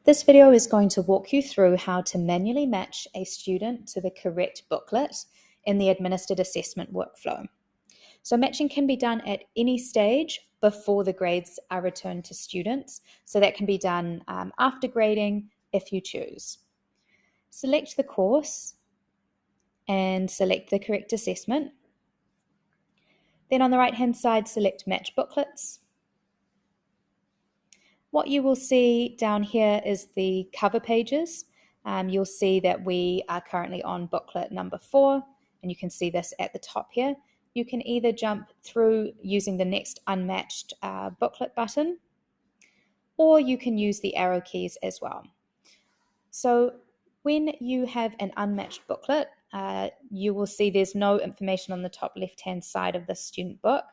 This video is going to walk you through how to manually match a student to the correct booklet in the administered assessment workflow. So matching can be done at any stage before the grades are returned to students. So that can be done after grading if you choose. Select the course and select the correct assessment. Then on the right-hand side, select Match Booklets. What you will see down here is the cover pages. You'll see that we are currently on booklet number 4, and you can see this at the top here. You can either jump through using the next unmatched booklet button, or you can use the arrow keys as well. So when you have an unmatched booklet, you will see there's no information on the top left-hand side of the student book.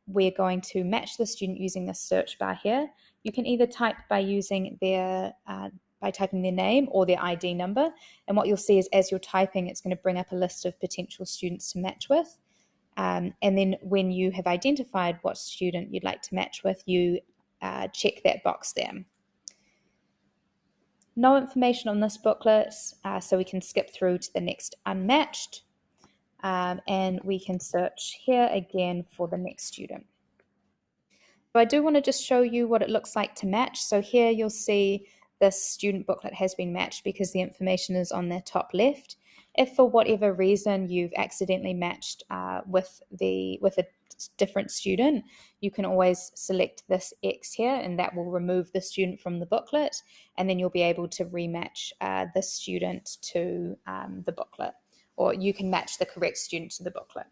We're going to match the student using the search bar here. You can either type by using by typing their name or their ID number, and what you'll see is as you're typing, it's going to bring up a list of potential students to match with. And then when you have identified what student you'd like to match with, you check that box there. No information on this booklet, so we can skip through to the next unmatched, and we can search here again for the next student. So I do want to just show you what it looks like to match. So here you'll see this student booklet has been matched because the information is on the top left. If for whatever reason you've accidentally matched with a different student, you can always select this X here, and that will remove the student from the booklet, and then you'll be able to rematch the student to the booklet, or you can match the correct student to the booklet.